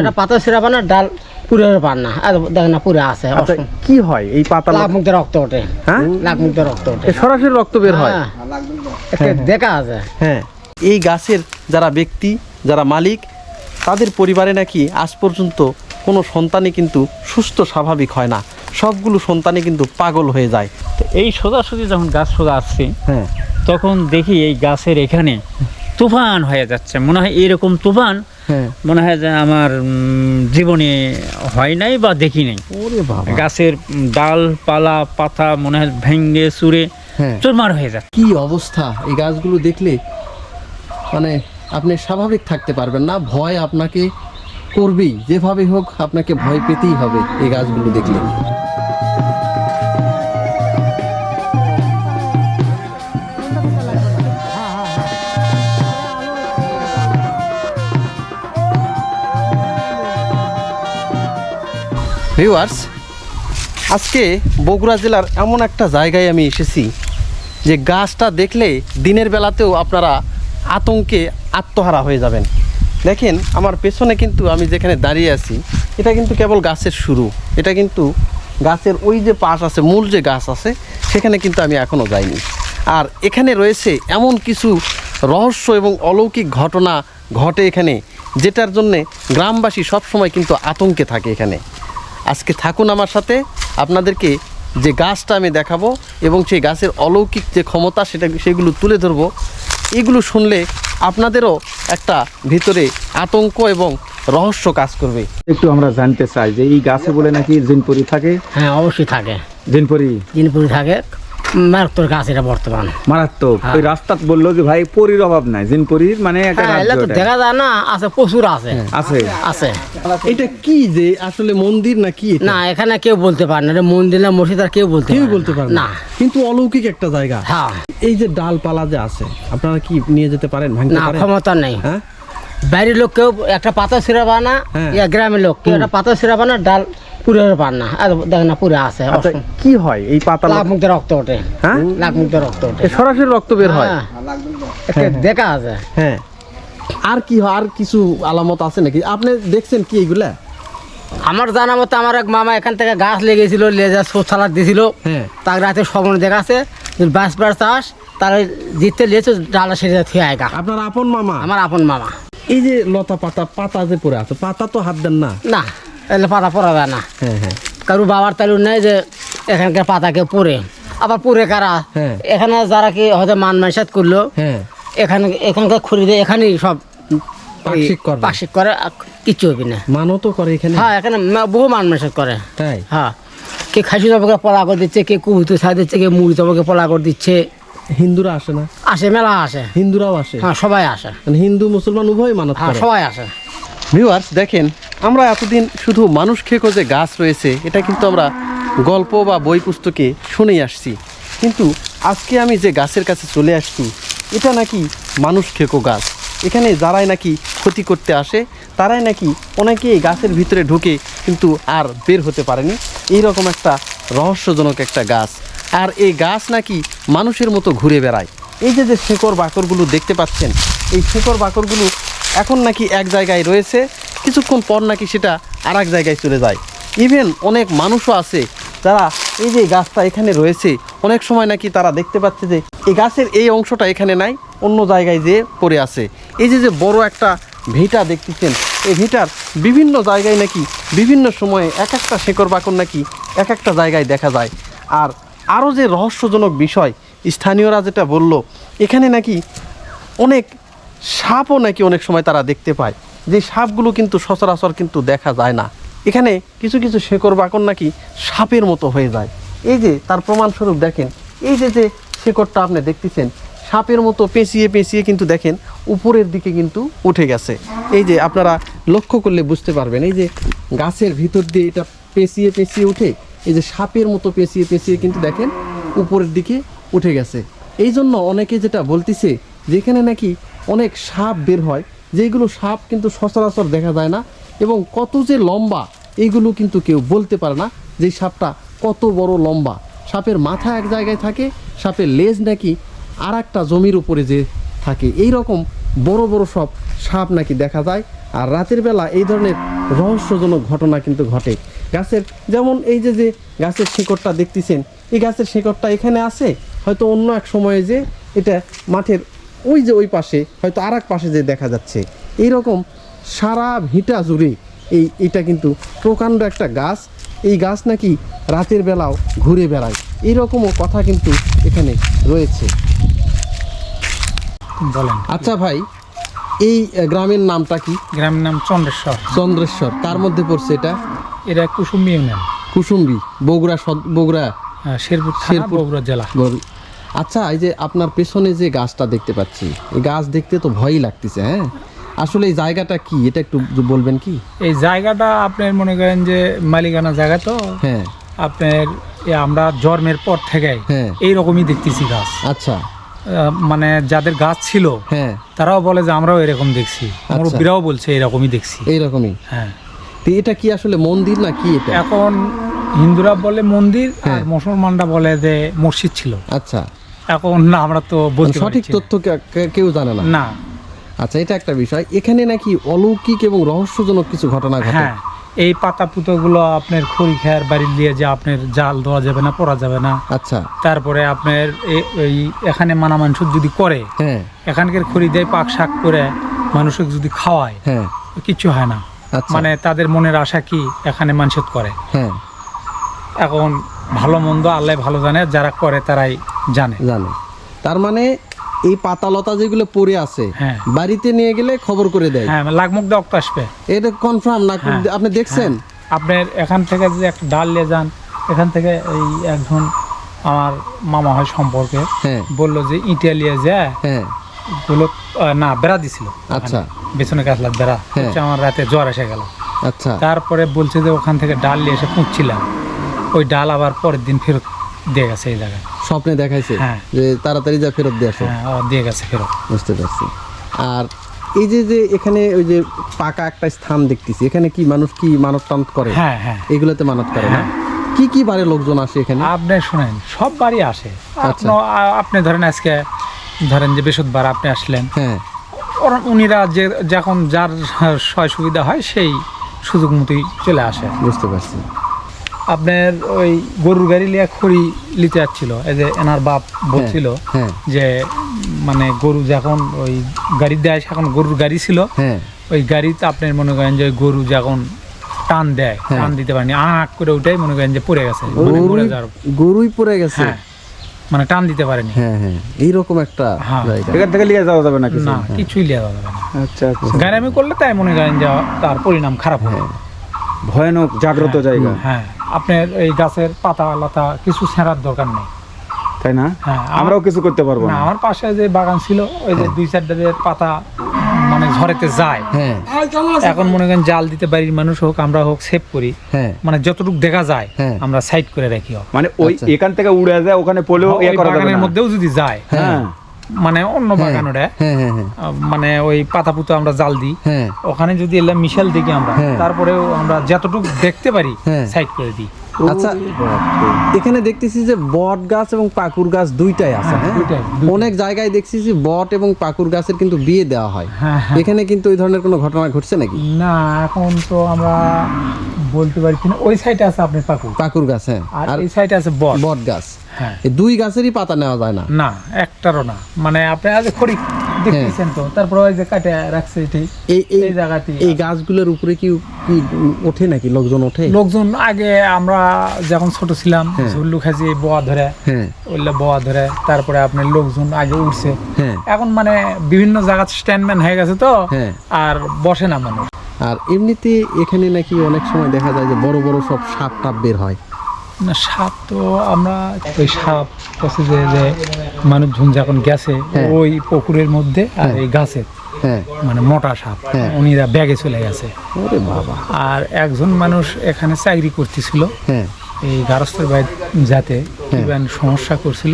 একটা পাতা ছিঁড়াবা না ডাল পুরে পান না, আর দেখেন না পুরে আছে। আচ্ছা কি হয় এই পাতা? লাখ মুখ দিয়ে রক্ত ওঠে। হ্যাঁ, লাখ মুখ দিয়ে রক্ত ওঠে, সরাসরি রক্ত বের হয়। দেখা আছে। হ্যাঁ, এই গাছের যারা ব্যক্তি, যারা মালিক, তাদের পরিবারে নাকি আজ পর্যন্ত কোনো সন্তানই কিন্তু সুস্থ স্বাভাবিক হয় না, সবগুলো সন্তানই কিন্তু পাগল হয়ে যায়। এই সোজাসুজি যখন গাছ সোজা আসছে, হ্যাঁ, তখন দেখি এই গাছের এখানে তুফান হয়ে যাচ্ছে। মনে হয় এরকম তুফান হ্যাঁ, মনে হয় যে আমার জীবনে হয় নাই বা দেখি নাই। ওরে বাবা, গাছের ডাল পালা পাতা মনে হয় ভেঙ্গে চুরে হ্যাঁ, চুরমার হয়ে যাচ্ছে। কি অবস্থা! এই গাছগুলো দেখলে মানে আপনি স্বাভাবিক থাকতে পারবেন না, ভয় আপনাকে করবেই, যেভাবে হোক আপনাকে ভয় পেতেই হবে এই গাছগুলো দেখলে। ভিউয়ার্স, আজকে বগুড়া জেলার এমন একটা জায়গায় আমি এসেছি যে গাছটা দেখলে দিনের বেলাতেও আপনারা আতঙ্কে আত্মহারা হয়ে যাবেন। দেখেন আমার পেছনে কিন্তু আমি যেখানে দাঁড়িয়ে আছি, এটা কিন্তু কেবল গাছের শুরু। এটা কিন্তু গাছের ওই যে পাশ আছে, মূল যে গাছ আছে, সেখানে কিন্তু আমি এখনও যাইনি। আর এখানে রয়েছে এমন কিছু রহস্য এবং অলৌকিক ঘটনা ঘটে এখানে, যেটার জন্যে গ্রামবাসী সবসময় কিন্তু আতঙ্কে থাকে এখানে। আজকে থাকুন আমার সাথে, আপনাদেরকে যে গাছটা আমি দেখাবো এবং সেই গাছের অলৌকিক যে ক্ষমতা সেগুলো তুলে ধরবো। এগুলো শুনলে আপনাদেরও একটা ভিতরে আতঙ্ক এবং রহস্য কাজ করবে। একটু আমরা জানতে চাই যে এই গাছে বলে নাকি জিনপরি থাকে। হ্যাঁ, অবশ্যই থাকে, জিনপরি জিনপুরি থাকে, মারাত্মক গাছ এটা বর্তমান মারাত্মক। হ্যাঁ। ওই রাস্তাত বললো যে ভাই পরির অভাব নাই, জিনপরির মানে একটা হ্যাঁ, এগুলো রাজ্য তো ওটা। দেখা যায় না, আছে প্রচুর আছে। আছে। আছে এটা কি যে আসলে মন্দির নাকি এটা? না, এখানে কেউ বলতে পারে না, এটা মন্দির না মসজিদ আর কেউ বলতে কেউ পারে বলতে পারে না। কিন্তু অলৌকিক একটা জায়গা। হ্যাঁ, এই যে ডালপালা যে আছে, আপনারা কি নিয়ে যেতে পারেন, ভাঙতে না পারেন? ক্ষমতা নেই। হ্যাঁ, বাইরের লোক কেউ একটা পাতা ছিঁড়াবা না, হ্যাঁ। ইয়া গ্রামের লোক কেউ একটা পাতা ছিঁড়াবা না ডাল পুরে পান না, আর দেখেন না পুরে আছে। আচ্ছা কি হয় এই পাতা? লাখ মুখ দিয়ে রক্ত ওঠে। হ্যাঁ, লাখ মুখ দিয়ে রক্ত ওঠে। সরাসরি রক্ত বের হয়। হ্যাঁ, দেখা আছে। হ্যাঁ, আর কি হয়? আর কিছু আলামত আছে নাকি? আপনি দেখছেন কি এইগুলা? আমার জানা মতো আমার এক মামা এখান থেকে গাছ লেগেছিল, লেজা সোসালাদ দিয়েছিল, হ্যাঁ, তার রাতে স্বপ্ন দেখাছে বাস বাস চাষ তার জিততে লিয়েছে ডালা সেরে থুয়ে আয়গা। আপনার আপন মামা? আমার আপন মামা। এই যে লতা পাতা যে পড়ে আছে, পাতা তো হাত দেন না? না, এলে পাতা পরা যায় না। হ্যাঁ, হ্যাঁ, কারু বাবার তালু নেই যে এখানকার পাতা কেউ পরে, আবার পরে কারা হ্যাঁ। এখানে যারা কি হয়তো মান মানসাত করলো, হ্যাঁ, এখানকার খুঁড়ি দিয়ে এখানেই সব পাকশিক করবে। পাকশিক করে, আর কিচ্ছু হবে না। মানও তো করে এখানে? হ্যাঁ, এখানে বহু মান মানসাত করে। তাই? হ্যাঁ, কে খাসি জবাকে পলা করে দিচ্ছে, কে কুবুতু ছাই দিচ্ছে, কে মুড়ি জবাকে পলা করে দিচ্ছে। হিন্দুরা আসে না? আসে, মেলা আসে। হিন্দুরাও আসে? হ্যাঁ, সবাই আসে। মানে হিন্দু মুসলমান উভয় মানত হ্যাঁ, করে? সবাই আসে। ভিউয়ার্স, দেখেন আমরা এতদিন শুধু মানুষ খেকো যে গাছ রয়েছে এটা কিন্তু আমরা গল্প বা বই পুস্তকে শুনেই আসছি, কিন্তু আজকে আমি যে গাছের কাছে চলে আসছি এটা নাকি মানুষ খেকো গাছ। এখানে যারাই নাকি ক্ষতি করতে আসে তারাই নাকি অনেকে এই গাছের ভিতরে ঢুকে কিন্তু আর বের হতে পারেনি। এইরকম একটা রহস্যজনক একটা গাছ। আর এই গাছ নাকি মানুষের মতো ঘুরে বেড়ায়। এই যে শেকড় বাকড়গুলো দেখতে পাচ্ছেন, এই শেকড় বাকড়গুলো এখন নাকি এক জায়গায় রয়েছে, কিছুক্ষণ পর নাকি সেটা আর এক জায়গায় চলে যায়। ইভেন অনেক মানুষও আছে যারা এই যে গাছটা এখানে রয়েছে, অনেক সময় নাকি তারা দেখতে পাচ্ছে যে এই গাছের এই অংশটা এখানে নাই, অন্য জায়গায় যেয়ে পড়ে আছে। এই যে বড় একটা ভিটা দেখতেছেন, এই ভিটার বিভিন্ন জায়গায় নাকি বিভিন্ন সময়ে এক একটা শেকড় বাকড় নাকি এক একটা জায়গায় দেখা যায়। আর আরও যে রহস্যজনক বিষয়, স্থানীয়রা যেটা বলল, এখানে নাকি অনেক সাপও নাকি অনেক সময় তারা দেখতে পায়, যে সাপগুলো কিন্তু সচরাচর কিন্তু দেখা যায় না। এখানে কিছু কিছু শেকড় বাকড় নাকি সাপের মতো হয়ে যায়। এই যে তার প্রমাণস্বরূপ দেখেন, এই যে শেকড়টা আপনি দেখতেছেন সাপের মতো পেঁচিয়ে পেঁচিয়ে কিন্তু দেখেন উপরের দিকে কিন্তু উঠে গেছে। এই যে আপনারা লক্ষ্য করলে বুঝতে পারবেন, এই যে গাছের ভিতর দিয়ে এটা পেঁচিয়ে পেঁচিয়ে উঠে এই যে সাপের মতো পেঁচিয়ে পেঁচিয়ে কিন্তু দেখেন উপরের দিকে উঠে গেছে। এই জন্য অনেকে যেটা বলতেছে যেখানে নাকি অনেক সাপ বের হয়, যেগুলো সাপ কিন্তু সচরাচর দেখা যায় না এবং কত যে লম্বা এইগুলো কিন্তু কেউ বলতে পারে না যে সাপটা কত বড় লম্বা। সাপের মাথা এক জায়গায় থাকে, সাপের লেজ নাকি আর একটা জমির উপরে যে থাকে। এই রকম বড় বড় সব সাপ নাকি দেখা যায়। আর রাতের বেলা এই ধরনের রহস্যজনক ঘটনা কিন্তু ঘটে গাছের। যেমন এই যে যে গাছের শিকড়টা দেখতেছেন, এই গাছের শিকড়টা এখানে আছে, হয়তো অন্য এক সময়ে যে এটা মাঠের ওই যে ওই পাশে হয়তো আর এক পাশে যে দেখা যাচ্ছে। এইরকম সারা ভিটা জুড়ে এইটা কিন্তু প্রকাণ্ড একটা গাছ। এই গাছ নাকি রাতের বেলাও ঘুরে বেড়ায়, এইরকমও কথা কিন্তু এখানে রয়েছে। বলেন। আচ্ছা ভাই, এই গ্রামের নামটা কি? গ্রামের নাম চন্দ্রেশ্বর। চন্দ্রেশ্বর। তার মধ্যে পড়ছে এটা? এটা কুসুম্বি ইউনিয়ন, কুসুম্বি, বগুড়া বগুড়া শেরপুর থানা, শেরপুর। বগুড়া জেলা। আচ্ছা, এই যে আপনার পেছনে যে গাছটা দেখতে পাচ্ছি, এই গাছ দেখতে তো ভয়ই লাগতেছে। হ্যাঁ, আসলে এই জায়গাটা কি, এটা একটু বলবেন কি? এই জায়গাটা আপনার মনে করেন যে মালিকানা জায়গা তো, হ্যাঁ আপনার আমরা জন্মের পর থেকে হ্যাঁ। এইরকমই দেখতেছি গাছ। আচ্ছা। মানে যাদের গাছ ছিল হ্যাঁ, তারাও বলে যে আমরাও এরকম দেখছি, মুরব্বীরাও বলছে এরকমই দেখছি। এইরকমই। হ্যাঁ। তো এটা কি আসলে মন্দির না কি এটা? এখন হিন্দুরা বলে মন্দির, হ্যাঁ। আর মুসলমানরা বলে যে মসজিদ ছিল। আচ্ছা, এখন না, আমরা তো বলতে সঠিক পারছি না। তথ্য কেউ জানে না। না। আচ্ছা, এটা একটা বিষয়। এখানে নাকি অলৌকিক এবং রহস্যজনক কিছু ঘটনা ঘটে। হ্যাঁ, এই পাতা পুতোগুলো আপনার খড়ি খায়ের বাড়ি দিয়ে যে আপনার জাল দেওয়া যাবে না, পড়া যাবে না। আচ্ছা। তারপরে আপনার এই এখানে মানা মাংস যদি করে, হ্যাঁ এখানকার খড়ি দিয়ে পাক শাক করে মানুষকে যদি খাওয়ায়, হ্যাঁ। কিছু হয় না। আচ্ছা। মানে তাদের মনের আশা কি এখানে মানসিক করে। হ্যাঁ। এখন ভালো মন্দ আল্লাহ ভালো জানে, যারা করে তারাই জানে। তার মানে এই পাতালতা যেগুলো পড়ে আছে, হ্যাঁ। বাড়িতে নিয়ে গেলে খবর করে দেয়। হ্যাঁ, লাগমুখ দিয়ে রক্ত আসবে। এটা কনফার্ম না? হ্যাঁ। আপনি দেখছেন? আপনার এখান থেকে যে একটা ডাল নিয়ে যান, এখান থেকে এই একজন আমার মামা হয় সম্পর্কে হ্যাঁ বললো যে ইটা নিয়ে যায় হ্যাঁ। গুলো না বেড়া দিছিল। আচ্ছা। পেছনে গাছলার বেড়া হ্যাঁ। হচ্ছে, আমার রাতে জ্বর এসে গেল। আচ্ছা। তারপরে বলছে যে ওখান থেকে ডাল নিয়ে এসে পুঁতছিলাম, ওই ডাল আবার পরের দিন ফেরত দিয়ে গেছে এই জায়গায়। স্বপ্নে দেখাইছে হ্যাঁ। যে তাড়াতাড়ি যা ফেরত দিয়ে আসো। হ্যাঁ, আবার দিয়ে গেছে ফেরত। বুঝতে পারছি। আর এই যে যে এখানে ওই যে পাকা একটা স্থান দেখতেছি, এখানে কি মানুষ কি মানত টানত করে? হ্যাঁ হ্যাঁ। এগুলোতে মানত করে না? কি কি বারে লোকজন আসে এখানে? আপনি শুনেন, সব বাড়ি আসে। আচ্ছা। আপনি ধরেন আজকে ধরেন যে বৃহস্পতিবার আপনি আসলেন, হ্যাঁ। উনিরা যে যখন যার সয় সুবিধা হয় সেই সুযোগ মতোই চলে আসে। বুঝতে পারছি। আপনার ওই গরুর গাড়ি লিয়ে খড়ি নিতে যাচ্ছিল, এই যে এনার বাপ বলছিল হ্যাঁ। যে মানে গরু যখন ওই গাড়ি দেয়, এখন গরুর গাড়ি ছিল, হ্যাঁ। ওই গাড়িতে আপনি মনে করেন যে গরু যখন টান দেয়, হ্যাঁ। টান দিতে পারেনি, আঁক করে ওইটাই মনে করেন যে পড়ে গেছে, গরুই পড়ে গেছে। হ্যাঁ, মানে টান দিতে পারেনি। হ্যাঁ হ্যাঁ, এইরকম একটা হ্যাঁ। জায়গা। এখান থেকে নিয়ে যাওয়া যাবে না কিছু? না, কিছুই লিয়া যাবে না। আচ্ছা আচ্ছা। গাড়ি করলে তাই মনে করেন যে তার পরিণাম খারাপ হয়। ভয়ানক জাগ্রত জায়গা, হ্যাঁ, আপনার এই গাছের পাতা লতা কিছু ছেঁড়ার দরকার নেই, তাই না? হ্যাঁ। আমরাও কিছু করতে পারবো না, না। আমার পাশে যে বাগান ছিল, ওই যে দুই চারটা যে পাতা মানে ঝরেতে যায়, হ্যাঁ এখন মনে করেন জাল দিতে বাড়ির মানুষ হোক আমরা হোক সেভ করি, হ্যাঁ। মানে যতটুকু দেখা যায় হ্যাঁ। আমরা সাইড করে রাখি। মানে ওই আচ্ছা। এখান থেকে উড়ে যায়, ওখানে পড়লেও ওই ইয়ে করা যাবে বাগানের না। মধ্যেও যদি যায়, হ্যাঁ মানে অন্য বাগান ওটা, হ্যাঁ হ্যাঁ হ্যাঁ মানে ওই পাতা পুতো আমরা জাল দিই, হ্যাঁ। ওখানে যদি এলাম মিশাল দেখি আমরা, হ্যাঁ। তারপরেও আমরা যতটুকু দেখতে পারি হ্যাঁ। সাইড করে দিই। আচ্ছা, এখানে দেখতেছি যে বট গাছ এবং পাকুর গাছ দুইটাই আছে। হ্যাঁ, দুইটাই। অনেক জায়গায় দেখছি যে বট এবং পাকুর গাছের কিন্তু বিয়ে দেওয়া হয়। হ্যাঁ, হ্যাঁ। এখানে কিন্তু ওই ধরনের কোনো ঘটনা ঘটছে নাকি? না, এখন তো আমরা বলতে পারছি না। ওই সাইডে আছে আপনার পাকুর গাছ, হ্যাঁ, আর আর এই সাইডে আছে বট। বট গাছ। হ্যাঁ। এই দুই গাছেরই পাতা নেওয়া যায় না? না, একটারও না। মানে আপনি আজ খড়ি দেখতেছেন তো, তারপর ওই যে কাটে রাখছে এটি এই জায়গাতে। এই গাছগুলোর উপরে কি কি ওঠে নাকি? লোকজন ওঠে? লোকজন আগে আমরা যখন ছোট ছিলাম, ঝুল্লু খাইছি বোয়া ধরে, হ্যাঁ ওইগুলা বোয়া ধরে, তারপরে আপনার লোকজন আগে উঠছে। হ্যাঁ। এখন মানে বিভিন্ন জায়গা স্ট্যান্ডম্যান হয়ে গেছে তো, হ্যাঁ। আর বসে না মানুষ। আর এমনিতে এখানে নাকি অনেক সময় দেখা যায় যে বড় বড় সব সাপ টাপ বের হয়। না, সাপ তো আমরা ওই সাপ হচ্ছে যে মানুষজন যখন গেছে হ্যাঁ। ওই পুকুরের মধ্যে আর হ্যাঁ। এই গাছে হ্যাঁ। মানে মোটা সাপ, হ্যাঁ। উনিরা ব্যাগে চলে গেছে। ওরে বাবা। আর একজন মানুষ এখানে চাকরি করতেছিল, হ্যাঁ এই গারস্থের বাইরে যাতে ইভেন সমস্যা করছিল,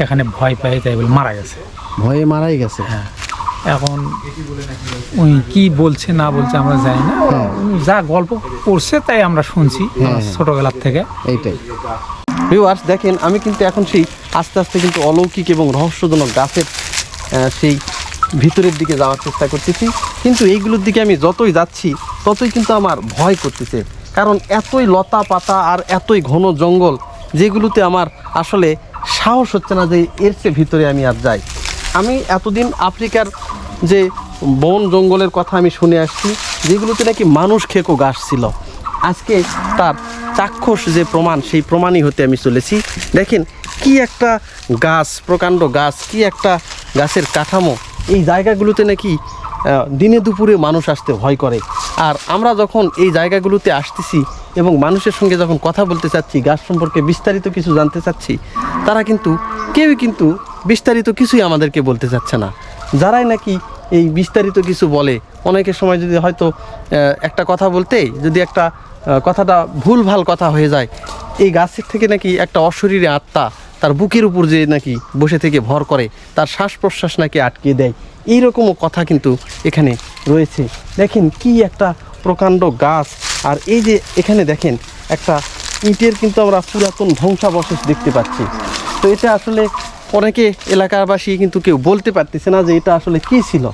এখানে ভয় পায় তাই বলে মারা গেছে। ভয়ে মারাই গেছে? হ্যাঁ। এখন উনি কি বলছে না বলছে আমরা জানি না, উনি যা গল্প করছে তাই আমরা শুনছি ছোটবেলার থেকে। এইটাই ভিউয়ার্স, দেখেন আমি কিন্তু এখন সেই আস্তে আস্তে কিন্তু অলৌকিক এবং রহস্যজনক গাছের সেই ভিতরের দিকে যাওয়ার চেষ্টা করতেছি, কিন্তু এইগুলোর দিকে আমি যতই যাচ্ছি ততই কিন্তু আমার ভয় করতেছে, কারণ এতই লতা পাতা আর এতই ঘন জঙ্গল, যেগুলোতে আমার আসলে সাহস হচ্ছে না যে এর চেয়ে ভিতরে আমি আর যাই। আমি এতদিন আফ্রিকার যে বন জঙ্গলের কথা আমি শুনে আসছি, যেগুলোতে নাকি মানুষ খেকো গাছ ছিল, আজকে তার চাক্ষুষ যে প্রমাণ, সেই প্রমাণই হতে আমি চলেছি। দেখেন কি একটা গাছ, প্রকাণ্ড গাছ, কি একটা গাছের কাঠামো। এই জায়গাগুলোতে নাকি দিনে দুপুরে মানুষ আসতে ভয় করে। আর আমরা যখন এই জায়গাগুলোতে আসতেছি এবং মানুষের সঙ্গে যখন কথা বলতে চাচ্ছি, গাছ সম্পর্কে বিস্তারিত কিছু জানতে চাচ্ছি, তারা কিন্তু কেউই কিন্তু বিস্তারিত কিছুই আমাদেরকে বলতে চাচ্ছে না। যারাই নাকি এই বিস্তারিত কিছু বলে, অনেকের সময় যদি হয়তো একটা কথা বলতেই যদি একটা কথাটা ভুলভাল কথা হয়ে যায়, এই গাছের থেকে নাকি একটা অশরীরী আত্মা তার বুকের উপর যে নাকি বসে থেকে ভর করে, তার শ্বাস প্রশ্বাস নাকি আটকে দেয়, এইরকমও কথা কিন্তু এখানে রয়েছে। দেখেন কি একটা প্রকাণ্ড গাছ। আর এই যে এখানে দেখেন একটা ইটের কিন্তু আমরা পুরাতন ধ্বংসাবশেষ দেখতে পাচ্ছি। তো এটা আসলে অনেকে এলাকাবাসী কিন্তু কেউ বলতে পারতেছে না যে এটা আসলে কী ছিল,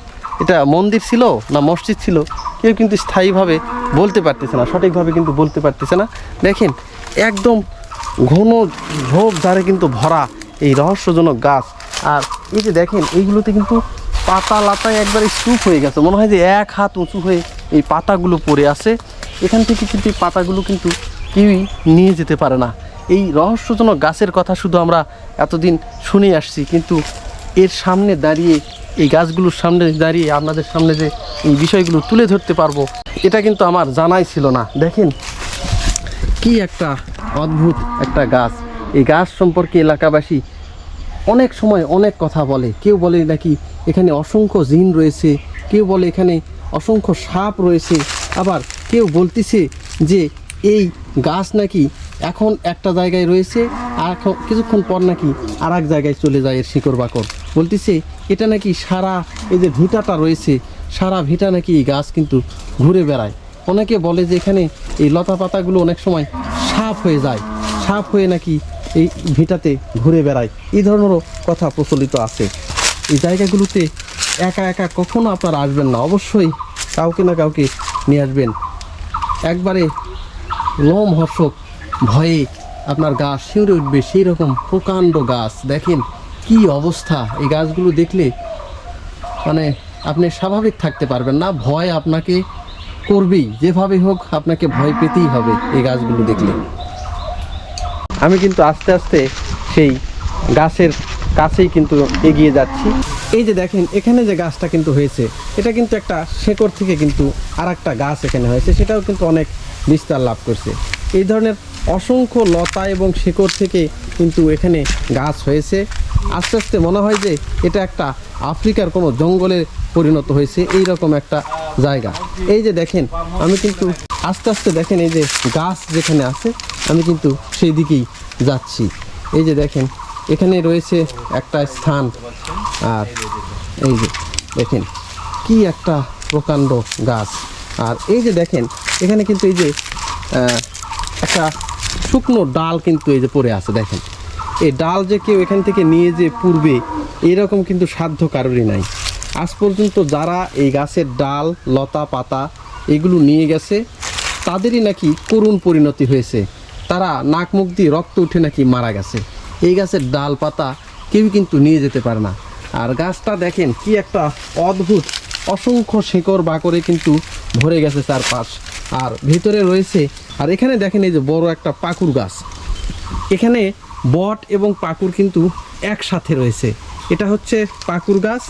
এটা মন্দির ছিল না মসজিদ ছিল, কেউ কিন্তু স্থায়ীভাবে বলতে পারতেছে না, সঠিকভাবে কিন্তু বলতে পারতেছে না। দেখেন একদম ঘন ঝোপঝাড়ে কিন্তু ভরা এই রহস্যজনক গাছ। আর এই যে দেখেন এইগুলোতে কিন্তু পাতা লাতায় একবারে স্তূপ হয়ে গেছে, মনে হয় যে এক হাত উঁচু হয়ে এই পাতাগুলো পড়ে আছে। এখান থেকে কিন্তু এই পাতাগুলো কিন্তু কেউই নিয়ে যেতে পারে না। এই রহস্যজনক গাছের কথা শুধু আমরা এতদিন শুনে আসছি, কিন্তু এর সামনে দাঁড়িয়ে, এই গাছগুলোর সামনে দাঁড়িয়ে আপনাদের সামনে যে এই বিষয়গুলো তুলে ধরতে পারবো, এটা কিন্তু আমার জানাই ছিল না। দেখেন কি একটা অদ্ভুত একটা গাছ। এই গাছ সম্পর্কে এলাকাবাসী অনেক সময় অনেক কথা বলে। কেউ বলে নাকি এখানে অসংখ্য জিন রয়েছে, কেউ বলে এখানে অসংখ্য সাপ রয়েছে, আবার কেউ বলতেছে যে এই গাছ নাকি এখন একটা জায়গায় রয়েছে আর এখন কিছুক্ষণ পর নাকি আর এক জায়গায় চলে যায় এর শিকড় বাকড়। বলতেছে এটা নাকি সারা এই যে ভিটাটা রয়েছে, সারা ভিটা নাকি এই গাছ কিন্তু ঘুরে বেড়ায়। অনেকে বলে যে এখানে এই লতা পাতাগুলো অনেক সময় সাপ হয়ে যায়, সাপ হয়ে নাকি এই ভিটাতে ঘুরে বেড়ায়, এই ধরনেরও কথা প্রচলিত আছে। এই জায়গাগুলোতে একা একা কখনো আপনারা আসবেন না, অবশ্যই কাউকে না কাউকে নিয়ে আসবেন। একবারে লোমহর্ষক ভয়ে আপনার গা শিউরে উঠবে, সেই রকম প্রকাণ্ড গাছ। দেখেন কি অবস্থা, এই গাছগুলো দেখলে মানে আপনি স্বাভাবিক থাকতে পারবেন না, ভয় আপনাকে করবেই, যেভাবে হোক আপনাকে ভয় পেতেই হবে এই গাছগুলো দেখলে। আমি কিন্তু আস্তে আস্তে সেই গাছের কাছেই কিন্তু এগিয়ে যাচ্ছি। এই যে দেখেন এখানে যে গাছটা কিন্তু হয়েছে, এটা কিন্তু একটা শেকড় থেকে কিন্তু আর একটা গাছ এখানে হয়েছে, সেটাও কিন্তু অনেক বিস্তার লাভ করছে। এই ধরনের অসংখ্য লতা এবং শেকড় থেকে কিন্তু এখানে গাছ হয়েছে। আস্তে আস্তে মনে হয় যে এটা একটা আফ্রিকার কোনো জঙ্গলে পরিণত হয়েছে, এই রকম একটা জায়গা। এই যে দেখেন আমি কিন্তু আস্তে আস্তে দেখেন এই যে গাছ যেখানে আছে আমি কিন্তু সেই দিকেই যাচ্ছি। এই যে দেখেন এখানে রয়েছে একটা স্থান, আর এই যে দেখেন কি একটা প্রকাণ্ড গাছ। আর এই যে দেখেন এখানে কিন্তু এই যে একটা শুকনো ডাল কিন্তু এই যে পড়ে আছে। দেখেন এই ডাল যে কেউ এখান থেকে নিয়ে যে পূর্বে এরকম কিন্তু সাধ্য কারোরই নাই। আজ পর্যন্ত যারা এই গাছের ডাল লতা পাতা এগুলো নিয়ে গেছে তাদেরই নাকি করুণ পরিণতি হয়েছে, তারা নাক মুখ দিয়ে রক্ত উঠে নাকি মারা গেছে। এই গাছের ডাল পাতা কেউ কিন্তু নিয়ে যেতে পারে না। আর গাছটা দেখেন কি একটা অদ্ভুত, অসংখ্য শেকড় বাকড়ে কিন্তু ভরে গেছে চারপাশ, আর ভিতরে রয়েছে। আর এখানে দেখেন এই যে বড় একটা পাকুর গাছ, এখানে বট এবং পাকুর কিন্তু একসাথে রয়েছে। এটা হচ্ছে পাকুর গাছ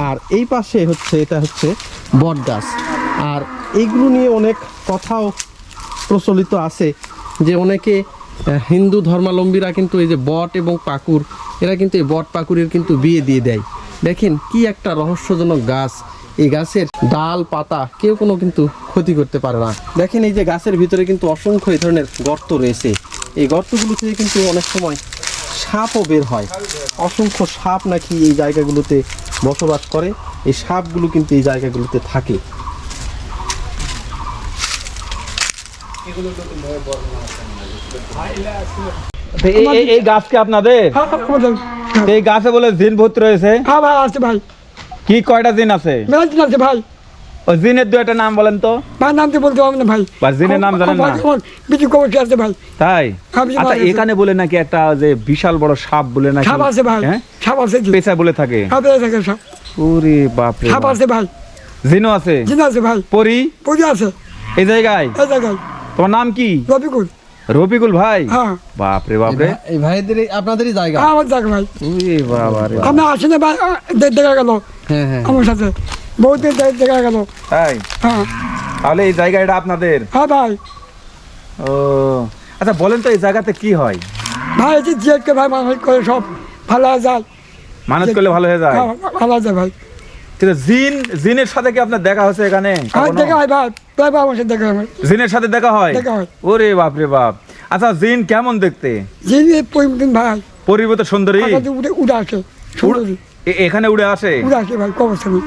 আর এই পাশে হচ্ছে এটা হচ্ছে বট গাছ। আর এইগুলো নিয়ে অনেক কথাও প্রচলিত আছে যে অনেকে হিন্দু ধর্মাবলম্বীরা কিন্তু এই যে বট এবং পাকুর, এরা কিন্তু এই বট পাকুরের কিন্তু বিয়ে দিয়ে দেয়। দেখেন কি একটা রহস্যজনক গাছ। এই গাছের ডাল পাতা কেউ কোনো কিন্তু ক্ষতি করতে পারে না। দেখেন এই যে গাছের ভিতরে কিন্তু অসংখ্য এই ধরনের গর্ত রয়েছে, এই গর্তগুলো থেকে কিন্তু অনেক সময় সাপও বের হয়। অসংখ্য সাপ নাকি এই জায়গাগুলোতে বসবাস করে, এই সাপগুলো কিন্তু এই জায়গাগুলোতে থাকে। এই গাছকে আপনাদের এই গাছে বলে জিন ভূত রয়েছে? হ্যাঁ ভাই আছে ভাই, কি কয়টা জিন আছে? মেলা দিন আছে ভাই। ও জিনের দু একটা নাম বলেন তো। ভাই নাম তো বলতে পারবো না ভাই। বা জিনের নাম জানেন না? বিচি কবর আছে ভাই। তাই? হ্যাঁ, বিচি আচ্ছা কবর আছে। এখানে বলে নাকি একটা যে বিশাল বড় সাপ বলে নাকি? সাপ আছে ভাই, হ্যাঁ? সাপ আছে জি। পেঁচা বলে থাকে। সাপ আছে থাকে সাপ। ওরে বাপ রে সাপ বাপ। আছে ভাই, জিনও আছে? জিন আছে ভাই, পরি পরি আছে এই জায়গায়? এই জায়গায়। তোমার নাম কি? রবিকুল। রফিকুল ভাই? হ্যাঁ বাপ রে বাপ রে। এই ভাইদের আপনাদেরই জায়গা? হ্যাঁ, আমার জায়গা ভাই। ওরে বাবা রে। আপনি আসেন ভাই, দেখা গেল হ্যাঁ হ্যাঁ। আমার সাথে বহুত দিন দেখা গেল। তাই? হ্যাঁ তাহলে এই জায়গাটা আপনাদের? হ্যাঁ ভাই। ও আচ্ছা বলেন তো এই জায়গাতে কি হয়? ভাই এই যে জিয়াকে ভাই মানুষ করে সব ভালো হয়ে যায়। মানত করলে ভালো হয়ে যায়? হ্যাঁ, ভালো হয়ে যায় ভাই। কিন্তু জিনের সাথে কি আপনার দেখা হয়েছে এখানে হ্যাঁ কখনো? দেখা হয় ভাই, প্রায় ভাই আমার সাথে দেখা হয়। জিনের সাথে দেখা হয়? দেখা হয়। ওরে বাপ রে বাপ। আচ্ছা জিন কেমন দেখতে? জিন পরিবর্তন ভাই, পরিবর্তন সুন্দরী? আকাশে উঠে উঠে আসে, সুন্দরী এখানে উড়ে আসে? উঠে আসে ভাই, কবরস্থানে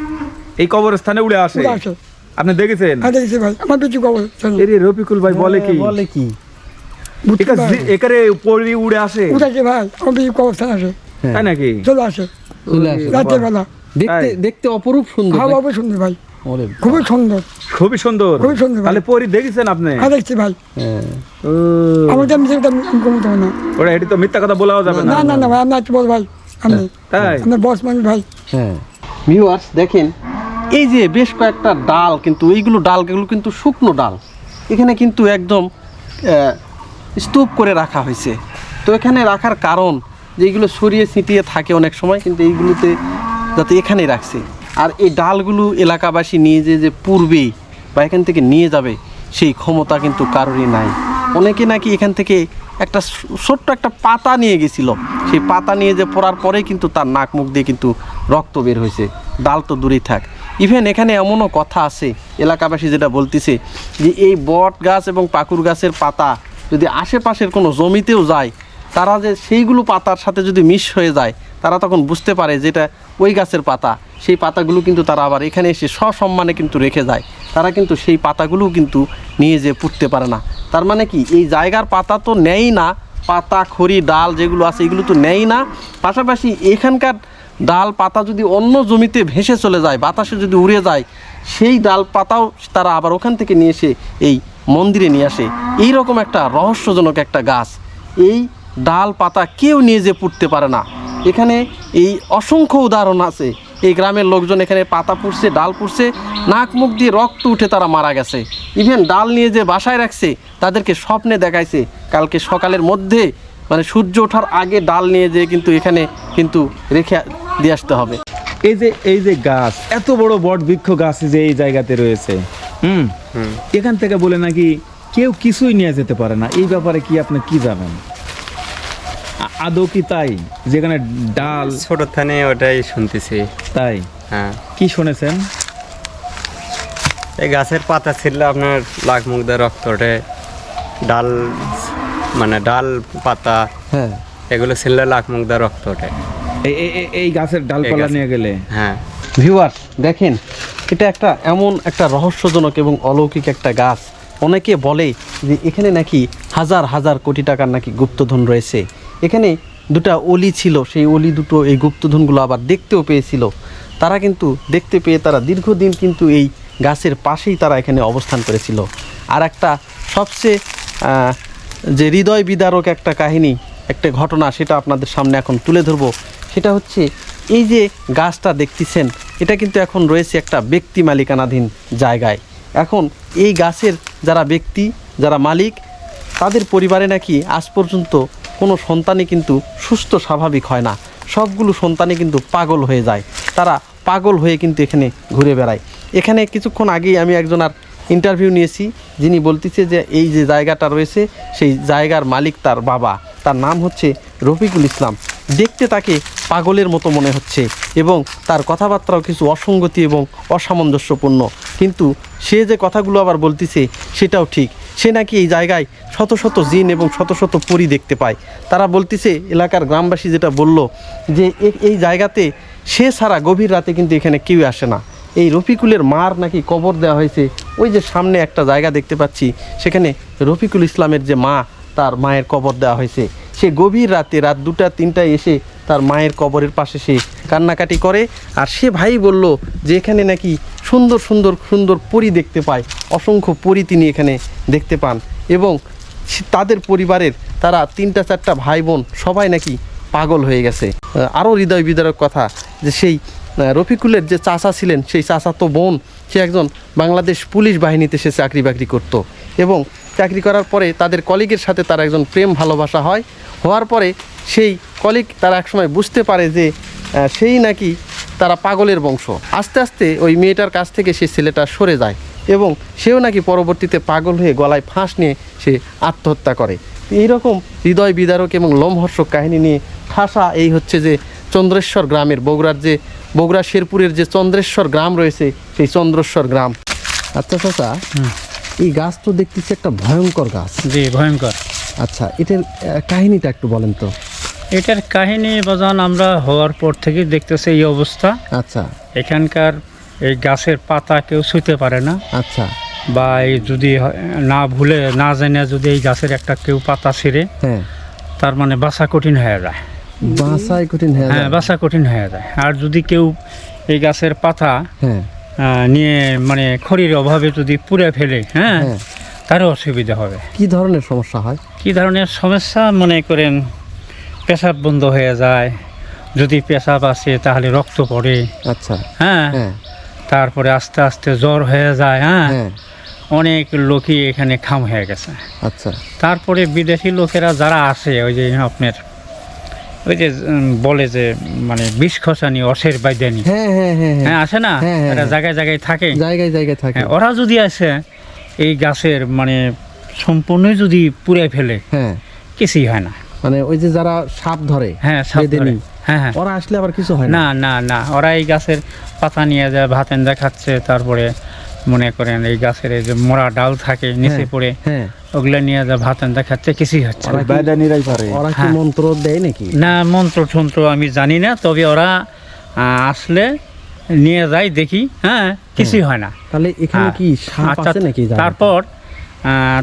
এই কবরস্থানে উড়ে আসে? উঠে আসে। আপনি দেখেছেন? হ্যাঁ দেখেছি ভাই, আমার বিচি কবরস্থানে এরে রফিকুল ভাই বলে কি? বলে কি? এখানে পরি উড়ে আসে? উঠে আসে ভাই, আমার বিচি কবরস্থানে আসে, তাই নাকি? চলে আসে চলে আসে। রাতের বেলা। দেখতে তাই? দেখতে অপরূপ সুন্দর। হ্যাঁ বাবু সুন্দর ভাই, ওরে খুবই সুন্দর। খুবই সুন্দর। খুবই সুন্দর ভাই। তাহলে পরি দেখেছেন আপনি? হ্যাঁ দেখছি ভাই, হ্যাঁ। ও, আমার তো মিশে আমি কমতে হবে না। ওরা এটি তো মিথ্যা কথা বলাও যাবে না। না না না ভাই, আমি বল ভাই, আমি তাই? আপনার বস মানুষ ভাই। হ্যাঁ ভিউয়ার্স দেখেন, এই যে বেশ কয়েকটা ডাল, কিন্তু এইগুলো ডালগুলো কিন্তু শুকনো ডাল, এখানে কিন্তু একদম স্তূপ করে রাখা হয়েছে। তো এখানে রাখার কারণ যে এইগুলো সরিয়ে ছিটিয়ে থাকে অনেক সময়, কিন্তু এইগুলোতে যাতে এখানেই রাখছে। আর এই ডালগুলো এলাকাবাসী নিয়ে যে পূর্বেই বা এখান থেকে নিয়ে যাবে সেই ক্ষমতা কিন্তু কারোরই নাই। অনেকে নাকি এখান থেকে একটা ছোট্ট একটা পাতা নিয়ে গেছিল, সেই পাতা নিয়ে যে পড়ার পরেই কিন্তু তার নাক মুখ দিয়ে কিন্তু রক্ত বের হয়েছে, ডাল তো দূরেই থাক। ইভেন এখানে এমনও কথা আছে, এলাকাবাসী যেটা বলতেছে যে এই বট গাছ এবং পাকুর গাছের পাতা যদি আশেপাশের কোনো জমিতেও যায়, তারা যে সেইগুলো পাতার সাথে যদি মিশ হয়ে যায়, তারা তখন বুঝতে পারে যেটা ওই গাছের পাতা। সেই পাতাগুলো কিন্তু তারা আবার এখানে এসে সসম্মানে কিন্তু রেখে যায়। তারা কিন্তু সেই পাতাগুলোও কিন্তু নিয়ে যেয়ে পুঁততে পারে না। তার মানে কি, এই জায়গার পাতা তো নেয় না, পাতা খড়ি ডাল যেগুলো আছে এগুলো তো নেয় না, পাশাপাশি এখানকার ডাল পাতা যদি অন্য জমিতে ভেসে চলে যায়, বাতাসে যদি উড়ে যায়, সেই ডাল পাতাও তারা আবার ওখান থেকে নিয়ে এসে এই মন্দিরে নিয়ে আসে। এইরকম একটা রহস্যজনক একটা গাছ, এই ডাল পাতা কেউ নিয়ে যে পুঁততে পারে না। এখানে এই অসংখ্য উদাহরণ আছে, এই গ্রামের লোকজন এখানে পাতা পুড়ছে, ডাল পুড়ছে, নাক মুখ দিয়ে রক্ত উঠে তারা মারা গেছে। ইভেন ডাল নিয়ে যে বাসায় রাখছে, তাদেরকে স্বপ্নে দেখাইছে কালকে সকালের মধ্যে, মানে সূর্য ওঠার আগে ডাল নিয়ে যেয়ে কিন্তু এখানে কিন্তু রেখে দিয়ে আসতে হবে। এই যে গাছ, এত বড় বট বৃক্ষ গাছ যে এই জায়গাতে রয়েছে, এখান থেকে বলে নাকি কেউ কিছুই নিয়ে যেতে পারে না। এই ব্যাপারে কি আপনি কি জানেন? আদৌ কি তাই? যেখানে ডাল ছোট থানে ওটাই শুনতেছি। তাই? হ্যাঁ, কি শুনেছেন? এই গাছের পাতা ছিঁড়লে আপনার লাখ মুখ দিয়ে রক্ত ওঠে, ডাল মানে ডাল পাতা হ্যাঁ, এগুলো ছিঁড়লে লাখ মুখ দিয়ে রক্ত ওঠে। এই গাছের ডালপালা গাছ- নিয়ে গেলে? হ্যাঁ, ভিউয়ার্স দেখেন, এটা একটা এমন একটা রহস্যজনক এবং অলৌকিক একটা গাছ। অনেকে বলে যে এখানে নাকি হাজার হাজার কোটি টাকার নাকি গুপ্তধন রয়েছে। এখানে দুটা অলি ছিল, সেই অলি দুটো এই গুপ্তধনগুলো আবার দেখতেও পেয়েছিল। তারা কিন্তু দেখতে পেয়ে তারা দীর্ঘদিন কিন্তু এই গাছের পাশেই তারা এখানে অবস্থান করেছিল। আর একটা সবচেয়ে যে হৃদয় বিদারক একটা কাহিনী, একটা ঘটনা, সেটা আপনাদের সামনে এখন তুলে ধরবো। সেটা হচ্ছে এই যে গাছটা দেখতেছেন, এটা কিন্তু এখন রয়েছে একটা ব্যক্তি মালিকানাধীন জায়গায়। এখন এই গাছের যারা ব্যক্তি, যারা মালিক, তাদের পরিবারে নাকি আজ পর্যন্ত কোনো সন্তানই কিন্তু সুস্থ স্বাভাবিক হয় না। সবগুলো সন্তানই কিন্তু পাগল হয়ে যায়। তারা পাগল হয়ে কিন্তু এখানে ঘুরে বেড়ায়। এখানে কিছুক্ষণ আগেই আমি একজনার ইন্টারভিউ নিয়েছি, যিনি বলতেছে যে এই যে জায়গাটা রয়েছে, সেই জায়গার মালিক তার বাবা, তার নাম হচ্ছে রফিকুল ইসলাম। দেখতে তাকে পাগলের মতো মনে হচ্ছে এবং তার কথাবার্তাও কিছু অসঙ্গতি এবং অসামঞ্জস্যপূর্ণ, কিন্তু সে যে কথাগুলো আবার বলতেছে সেটাও ঠিক। সে নাকি এই জায়গায় শত শত জিন এবং শত শত পরী দেখতে পায়। তারা বলতেছে, এলাকার গ্রামবাসী যেটা বলল, যে এই জায়গাতে সে ছাড়া গভীর রাতে কিন্তু এখানে কেউ আসে না। এই রফিকুলের মার নাকি কবর দেওয়া হয়েছে। ওই যে সামনে একটা জায়গা দেখতে পাচ্ছি, সেখানে রফিকুল ইসলামের যে মা, তার মায়ের কবর দেওয়া হয়েছে। সে গভীর রাতে রাত 2টা 3টায় এসে তার মায়ের কবরের পাশে সে কান্নাকাটি করে। আর সে ভাই বলল যে এখানে নাকি সুন্দর সুন্দর সুন্দর পরী দেখতে পায়, অসংখ্য পরী তিনি এখানে দেখতে পান। এবং তাদের পরিবারের তারা 3-4 ভাই বোন সবাই নাকি পাগল হয়ে গেছে। আরও হৃদয় বিদারক কথা যে সেই রফিকুলের যে চাচা ছিলেন, সেই চাচাতো বোন সে একজন বাংলাদেশ পুলিশ বাহিনীতে সে চাকরি বাকরি করতো। এবং চাকরি করার পরে তাদের কলিগের সাথে তার একজন প্রেম ভালোবাসা হয়। হওয়ার পরে সেই কলিগ তারা একসময় বুঝতে পারে যে সেই নাকি তারা পাগলের বংশ। আস্তে আস্তে ওই মেয়েটার কাছ থেকে সেই ছেলেটা সরে যায় এবং সেও নাকি পরবর্তীতে পাগল হয়ে গলায় ফাঁস নিয়ে সে আত্মহত্যা করে। এইরকম হৃদয় বিদারক এবং লোমহর্ষক কাহিনী নিয়ে ঠাসা এই হচ্ছে যে চন্দ্রেশ্বর গ্রামের বগুড়া শেরপুরের যে চন্দ্রেশ্বর গ্রাম রয়েছে, সেই চন্দ্রেশ্বর গ্রাম। আচ্ছা চাচা, এই গাছ তো দেখতেছি একটা ভয়ঙ্কর গাছ। জি, ভয়ঙ্কর। আচ্ছা, এটার কাহিনীটা একটু বলেন তো। এটার কাহিনী বাজান আমরা হওয়ার পর থেকে দেখতেছি এই অবস্থা। আচ্ছা এখানকার এই গাছের পাতা কেউ ছুঁতে পারে না, আচ্ছা, বা এই যদি না ভুলে না জেনে যদি এই গাছের একটা কেউ পাতা ছিঁড়ে, হ্যাঁ, তার মানে বাঁচা কঠিন হয়ে যায়। বাঁচাই কঠিন হয়ে হ্যাঁ, যায়। বাঁচা কঠিন হয়ে যায়। আর যদি কেউ এই গাছের পাতা হ্যাঁ নিয়ে মানে খড়ির অভাবে যদি পুড়ে ফেলে, হ্যাঁ, হ্যাঁ। তারও অসুবিধা হবে। কি ধরনের সমস্যা হয়? কি ধরনের সমস্যা? মনে করেন পেশাব বন্ধ হয়ে যায়, যদি পেশাব আসে তাহলে রক্ত পড়ে, আচ্ছা, হ্যাঁ, হ্যাঁ তারপরে আস্তে আস্তে জ্বর হয়ে যায়, হ্যাঁ, হ্যাঁ, অনেক লোকই এখানে খাম হয়ে গেছে। আচ্ছা, তারপরে বিদেশি লোকেরা যারা আসে, ওই যে আপনার ওই যে বলে যে মানে বিষ খসানি অসের বাইদানি, হ্যাঁ হ্যাঁ হ্যাঁ হ্যাঁ, আসে না, হ্যাঁ, হ্যাঁ, এরা হ্যাঁ। জায়গায় জায়গায় থাকে, জায়গায় জায়গায় থাকে। হ্যাঁ, ওরা যদি আসে এই গাছের মানে সম্পূর্ণ যদি পুড়ে ফেলে, হ্যাঁ, কিছুই হয় না। মানে ওই যে যারা সাপ ধরে, হ্যাঁ, সাপ বেঁধে ধরে। নি, হ্যাঁ, হ্যাঁ, ওরা আসলে আবার কিছু হয় না। না না না, ওরা এই গাছের পাতা নিয়ে যায়, ভাত এন্দা খাচ্ছে, তারপরে মনে করেন এই গাছের এই যে মোড়া ডাল থাকে নিচে পড়ে, হ্যাঁ, ওগুলা নিয়ে যায় ভাত এন্দা খাচ্ছে, কিছুই হচ্ছে না। বাইদানিরাই পারে। ওরা কি হ্যাঁ। মন্ত্র দেয় নাকি? না, মন্ত্র টন্ত্র আমি জানি না, তবে ওরা আসলে নিয়ে যায় দেখি, হ্যাঁ, কিছুই হয় না। তাহলে এখানে হ্যাঁ। কি সাপ আচ্ছা, আছে নাকি? জানেন?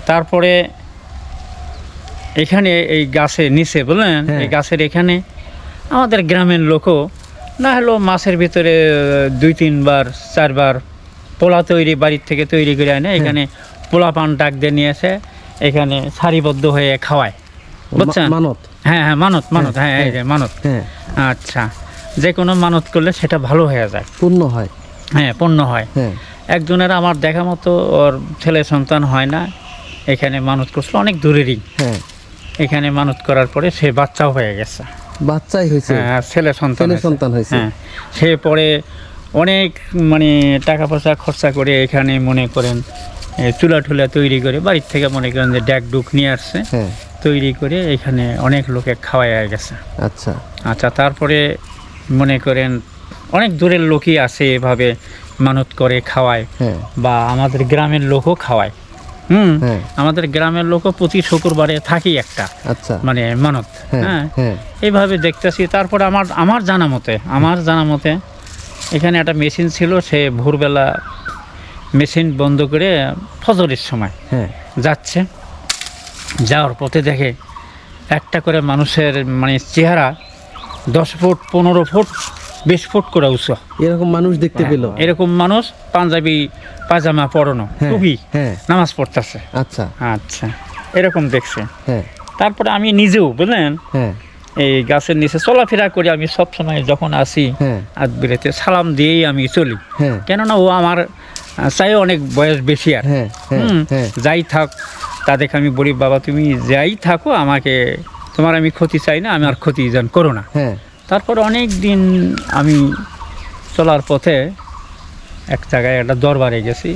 তারপরে এখানে এই গাছের নিচে বললেন, হ্যাঁ। এই গাছের এখানে আমাদের গ্রামের লোকও না হলেও মাছের ভিতরে 2-3 বার 4 বার পোলা তৈরি বাড়ির থেকে তৈরি করে আনে, এখানে পোলা পান ডাক দিয়ে নিয়ে এসে এখানে সারিবদ্ধ হয়ে খাওয়ায়, বুঝছেন? মানত। হ্যাঁ হ্যাঁ, মানত, হ্যাঁ, এই যে মানত। হ্যাঁ, আচ্ছা, যে কোনো মানত করলে সেটা ভালো হয়ে যায়, পূর্ণ হয়। হ্যাঁ, পূর্ণ হয়। হ্যাঁ, একজনের আমার দেখা মতো ওর ছেলে সন্তান হয় না, এখানে মানত করছিল অনেক দূরেরই, হ্যাঁ, এখানে মানত করার পরে সে বাচ্চাও হয়ে গেছে, বাচ্চাই হয়েছে। হ্যাঁ, ছেলে সন্তান ছেলে হয়েছে। সন্তান হয়েছে। হ্যাঁ, সে পরে অনেক মানে টাকা পয়সা খরচা করে এখানে মনে করেন চুলা টুলা তৈরি করে বাড়ির থেকে মনে করেন যে ড্যাক ডুক নিয়ে আসছে, হ্যাঁ, তৈরি করে এখানে অনেক লোকে খাওয়াই গেছে। আচ্ছা, আচ্ছা, তারপরে মনে করেন অনেক দূরের লোকই আসে এভাবে মানত করে খাওয়ায়, হ্যাঁ, বা আমাদের গ্রামের লোকও খাওয়ায়। হ্যাঁ, আমাদের গ্রামের লোকও প্রতি শুক্রবারে থাকি একটা আচ্ছা, মানে মানত, হ্যাঁ, হ্যাঁ, হ্যাঁ, এইভাবে দেখতেছি। তারপরে আমার জানা মতে এখানে একটা মেশিন ছিল, সে ভোরবেলা মেশিন বন্ধ করে ফজরের সময় হ্যাঁ, যাচ্ছে, যাওয়ার পথে দেখে একটা করে মানুষের মানে চেহারা 10 ফুট 15 ফুট 20 ফুট করে উঁচু, এরকম মানুষ দেখতে পেল। এরকম মানুষ পাঞ্জাবি পায়জামা পরানো, হ্যাঁ, টুপি, হ্যাঁ, নামাজ পড়তেছে। আচ্ছা, আচ্ছা, এরকম দেখছে। হ্যাঁ, তারপরে আমি নিজেও বুঝলেন হ্যাঁ, এই গাছের নিচে চলাফেরা করি, আমি সব সময় যখন আসি হ্যাঁ, আদবিরেতে সালাম দিয়েই আমি চলি, হ্যাঁ, কেননা ও আমার চাই অনেক বয়স বেশি আর, হ্যাঁ, হ্যাঁ, হ্যাঁ, যাই থাক তাদেরকে আমি বলি, বাবা তুমি যাই থাকো, আমাকে তোমার আমি ক্ষতি চাই না, আমার ক্ষতি যেন করো না। হ্যাঁ, তারপর অনেক দিন আমি চলার পথে এক জায়গায় একটা দরবারে গেছি,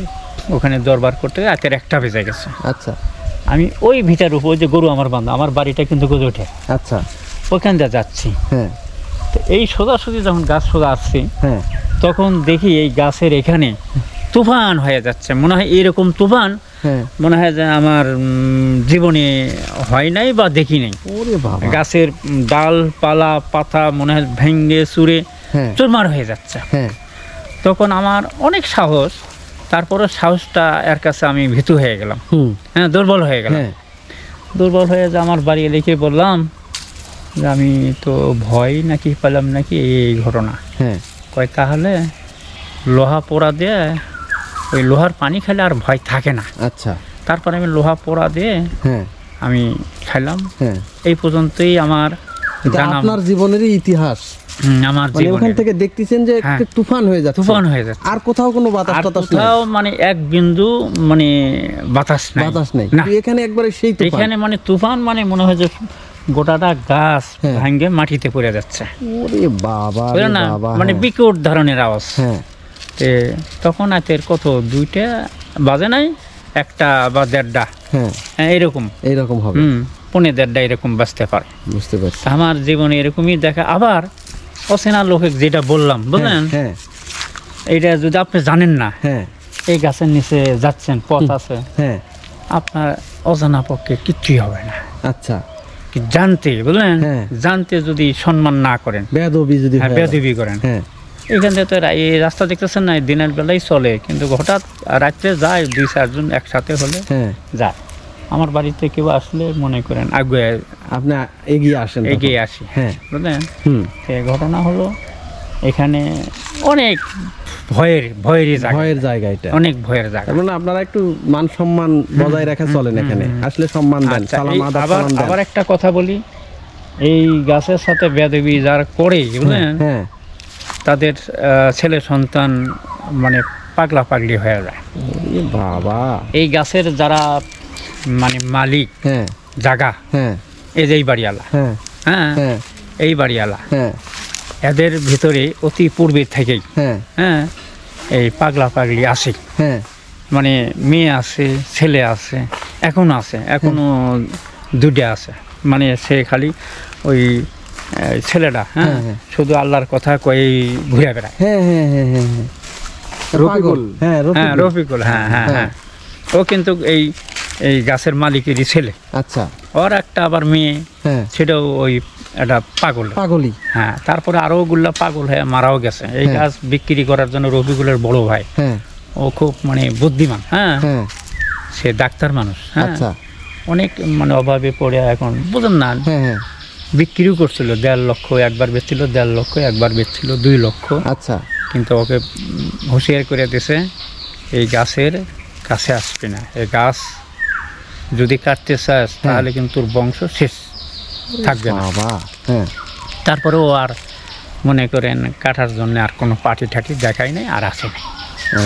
ওখানে দরবার করতে রাতের 1টা বেজে গেছে। আচ্ছা, আমি ওই ভিটার উপর যে গরু আমার বান্ধা, আমার বাড়িটা কিন্তু গজে ওঠে, আচ্ছা, ওখান দিয়ে যাচ্ছি। হ্যাঁ, তো এই সোজাসুজি যখন গাছ সোজা আসছি, হ্যাঁ, তখন দেখি এই গাছের এখানে তুফান হয়ে যাচ্ছে, মনে হয় এরকম তুফান হ্যাঁ, মনে হয় যে আমার জীবনে হয় নাই বা দেখি নাই। ওরে বাবা, গাছের ডাল পালা পাতা মনে হয় ভেঙে চুরে হ্যাঁ, চুরমার হয়ে যাচ্ছে। হ্যাঁ, তখন আমার অনেক সাহস, তারপরে সাহসটা এর কাছে আমি ভীতু হয়ে গেলাম, হুম, হ্যাঁ, দুর্বল হয়ে গেলাম। হ্যাঁ, দুর্বল হয়ে যে আমার বাড়ি লিখে বললাম যে আমি তো ভয় নাকি পেলাম নাকি এই ঘটনা। হ্যাঁ কয় তাহলে লোহা পোড়া দিয়ে ওই লোহার পানি খেলে আর ভয় থাকে না। আচ্ছা তারপরে আমি লোহা পোড়া দিয়ে হ্যাঁ আমি খাইলাম। হ্যাঁ এই পর্যন্তই আমার এটা জানা। আপনার জীবনেরই ইতিহাস। আমার মানে ওখান জীবনে থেকে দেখতেছেন যে হ্যাঁ। একটা তুফান হয়ে যাচ্ছে, তুফান হয়ে যাচ্ছে। আর কোথাও কোনো বাতাস আর টাতাস নেই, কোথাও মানে এক বিন্দু মানে বাতাস নাই। বাতাস নেই, না, কিন্তু এখানে একবারে সেই তুফান। এখানে মানে তুফান মানে মনে হয় যে গোটাটা গাছ হ্যাঁ। ভাঙ্গে মাটিতে পড়ে যাচ্ছে, ওরে বাবা রে বুঝলেন না? বাবা, মানে হ্যাঁ। বিকট ধরনের আওয়াজ। হ্যাঁ তে তখন রাতের কত 2টা বাজে নাই, 1টা বা 1:30 হ্যাঁ এরকম। এইরকম হবে, 1:45 এরকম বাজতে পারে। বুঝতে পারছি। আমার জীবনে এরকমই দেখা। আবার অচেনা লোকে যেটা বললাম, বুঝলেন, হ্যাঁ এইটা যদি আপনি জানেন না, হ্যাঁ এই গাছের নিচে যাচ্ছেন, পথ আছে, হ্যাঁ আপনার অজানা পক্ষে কিচ্ছুই হবে না। আচ্ছা, কি জানতে, বুঝলেন, হ্যাঁ। জানতে যদি সম্মান না করেন, বেয়াদবি যদি হ্যাঁ, হয়। বেয়াদবি করেন। হ্যাঁ এখান থেকে তো এই রাস্তা দেখতেছেন না, দিনের বেলায় চলে, কিন্তু হঠাৎ রাত্রে যায় 2-4 জন একসাথে হলে হ্যাঁ যায়। আমার বাড়িতে কেউ আসলে মনে করেন আগে আপনি এগিয়ে আসেন তখন। এগিয়ে আসি, হ্যাঁ বুঝলেন। হুম, এই ঘটনা হলো এখানে অনেক ভয়েরই জায়গা, ভয়ের জায়গা এটা। অনেক ভয়ের জায়গা। তার মানে আপনারা একটু মান সম্মান বজায় রেখে চলেন এখানে, আসলে সম্মান দেন, আচ্ছা, সালাম এই আদাব আবার সালাম দেন। আবার একটা কথা বলি, এই গাছের সাথে বেয়াদবি যারা করে, বুঝলেন, হ্যাঁ তাদের ছেলে সন্তান মানে পাগলা পাগলি হয়ে যায়। ওরে বাবা, এই গাছের যারা মানে মালিক, হ্যাঁ জাগা, হ্যাঁ এই যে এই বাড়িওয়ালা, হ্যাঁ হ্যাঁ, হ্যাঁ এই বাড়িওয়ালা, হ্যাঁ এদের ভিতরে অতি পূর্বে থেকেই, হ্যাঁ হ্যাঁ, এই পাগলা পাগলি আসে। হ্যাঁ মানে মেয়ে আছে, ছেলে আছে, এখনো আছে, এখনো 2টা আছে। মানে সে খালি ওই ছেলেটা, হ্যাঁ, হ্যাঁ, হ্যাঁ। শুধু আল্লাহর কথা কয়ে ঘুরে বেড়ায়। হ্যাঁ হ্যাঁ হ্যাঁ হ্যাঁ হ্যাঁ রফিকুল। হ্যাঁ হ্যাঁ, রফিকুল। রফিকুল, হ্যাঁ হ্যাঁ হ্যাঁ। হ্যাঁ। ও কিন্তু এই এই গাছের মালিকেরই ছেলে। আচ্ছা, ওর একটা আবার মেয়ে, হ্যাঁ সেটাও ওই একটা পাগল। পাগলি। হ্যাঁ, তারপরে আরও গুলা পাগল হয়ে মারাও গেছে। এই হ্যাঁ। গাছ বিক্রি করার জন্য রফিকুলের বড় ভাই, হ্যাঁ ও খুব মানে বুদ্ধিমান, হ্যাঁ, হ্যাঁ সে ডাক্তার মানুষ, হ্যাঁ, আচ্ছা, অনেক মানে অভাবে পড়ে এখন, বুঝেন না, হ্যাঁ হ্যাঁ বিক্রিও করছিল 1.5 লক্ষ, একবার বেচছিল 1.5 লক্ষ, একবার বেচছিল 2 লক্ষ। আচ্ছা, কিন্তু ওকে হুঁশিয়ার করে দিয়েছে, এই গাছের কাছে আসবে না, এই গাছ যদি কাটতে চাস তাহলে কিন্তু তোর বংশ শেষ থাকবে না। বাবা, হ্যাঁ তারপরে ও আর মনে করেন কাটার জন্য আর কোনো পার্টি ঠাটি দেখাই নাই, আর আসে নাই,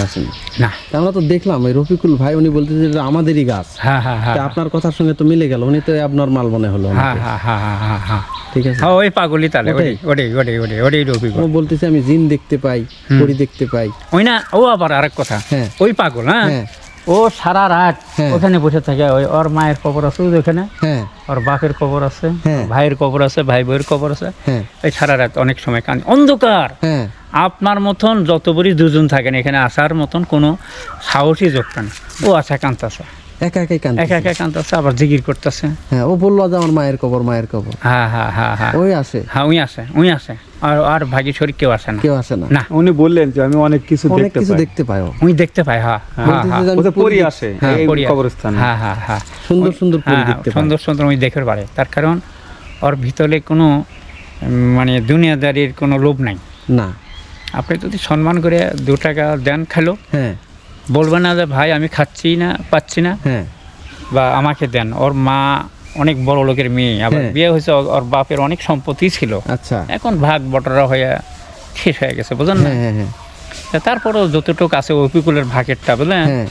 আছেন। না। তা আমরা তো দেখলাম ওই রফিকুল ভাই, উনি বলতেছে যে এটা আমাদেরই গাছ। হ্যাঁ হ্যাঁ হ্যাঁ তা আপনার কথার সঙ্গে তো মিলে গেল, উনি তো অ্যাবনর্মাল মনে হলো হ্যাঁ ওনাকে। হ্যাঁ হ্যাঁ হ্যাঁ হ্যাঁ হ্যাঁ ঠিক আছে, হ্যাঁ, ওই পাগলি তাহলে, ওটাই? ওটাই রফিকুল। ও বলতেছে আমি জিন দেখতে পাই, পরি দেখতে পাই। ওই না, ও আবার আরেক কথা, হ্যাঁ। ওই পাগল, হ্যাঁ, হ্যাঁ ও সারা রাত হ্যাঁ। ওখানে বসে থাকে। ওই ওর মায়ের কবর আছে ওখানে, হ্যাঁ ওর বাপের কবর আছে, হ্যাঁ। ভাইয়ের কবর আছে, ভাই বইয়ের কবর আছে। হ্যাঁ এই সারা রাত অনেক সময় কান অন্ধকার। হ্যাঁ আপনার মতন যত বড়ি 2 জন থাকেন এখানে আসার মতন কোনো সাহসী যোগটা না। ও আশা কান্তাছে, একা একাই কান। একা একা কান্তাছে, আবার জিগির করতেছে। হ্যাঁ, ও বললো যে আমার মায়ের কবর, মায়ের কবর। হ্যাঁ হ্যাঁ হ্যাঁ হ্যাঁ ওই আসে, হ্যাঁ, উই আসে। আর ভাগি শরীর কেউ আসে না, কেউ আসে না। না। উনি বললেন যে আমি অনেক কিছু অনেক দেখতে কিছু পাই। দেখতে পাই ও। উই দেখতে পাই, হ্যাঁ হ্যাঁ বলতেছে হ্যাঁ যে আমি ও তো পরি পরি আসে হ্যাঁ, এই পরি আসে। কবরস্থানে। হ্যাঁ হ্যাঁ হ্যাঁ, সুন্দর সুন্দর পরি হ্যাঁ, দেখতে পাই। সুন্দর সুন্দর আমি দেখতে পারে। তার কারণ ওর ভিতরে কোনো মানে দুনিয়াদারির কোনো লোভ নাই। না। আপনি যদি সম্মান করে 2 টাকা দেন, খেলো, হ্যাঁ বলবে না যে ভাই আমি খাচ্ছি না, পাচ্ছি না, হ্যাঁ বা আমাকে দেন। ওর মা অনেক বড় লোকের মেয়ে, আবার হ্যাঁ। বিয়ে হয়েছে, ওর বাপের অনেক সম্পত্তি ছিল, আচ্ছা, এখন ভাগ বটরা হয়ে শেষ হয়ে গেছে, বুঝলেন না। হ্যাঁ হ্যাঁ হ্যাঁ তা তারপরেও যতটুকু আছে অফিকুলের ভাগেরটা, বুঝলেন, হ্যাঁ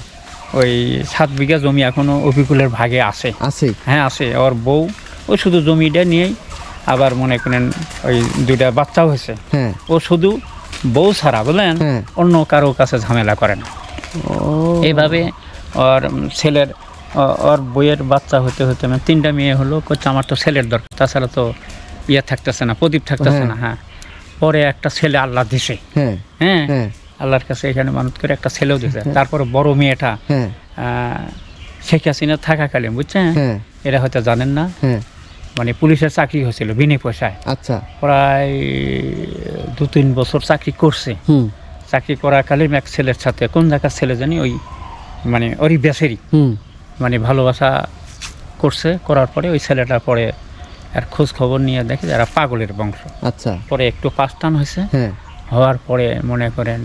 ওই 7 বিঘা জমি এখনো অফিকুলের ভাগে আছে। আছে। হ্যাঁ আছে। ওর বউ ওই শুধু জমিটা নিয়েই, আবার মনে করেন ওই 2টা বাচ্চাও হয়েছে। হ্যাঁ ও শুধু বউ ছাড়া, বুঝলেন, হ্যাঁ। অন্য কারো কাছে ঝামেলা করে না। ও এইভাবে ওর ছেলের ওর বইয়ের বাচ্চা হতে হতে মানে 3টা মেয়ে হলো, করছে আমার তো ছেলের দরকার, তাছাড়া তো ইয়ে থাকতেছে না, প্রদীপ থাকতেছে হ্যাঁ। না। হ্যাঁ, পরে একটা ছেলে আল্লাহ দিছে, হ্যাঁ হ্যাঁ, হ্যাঁ আল্লাহর কাছে এখানে মানত করে একটা ছেলেও দিছে। তারপরে বড় মেয়েটা হ্যাঁ শেখ হাসিনা থাকাকালীন, বুঝছেন, হ্যাঁ এরা হয়তো জানেন না, হ্যাঁ মানে পুলিশের চাকরি হয়েছিল বিনা পয়সায়, আচ্ছা, প্রায় 2-3 বছর চাকরি করছে। হুম চাকরি করাকালীন এক ছেলের সাথে, কোন জায়গার ছেলে জানি, ওই মানে ওরই বেসেরই হুম মানে ভালোবাসা করছে। করার পরে ওই ছেলেটা পরে আর খোঁজ খবর নিয়ে দেখে যারা পাগলের বংশ। আচ্ছা, পরে একটু পাস টান হয়েছে, হ্যাঁ, হওয়ার পরে মনে করেন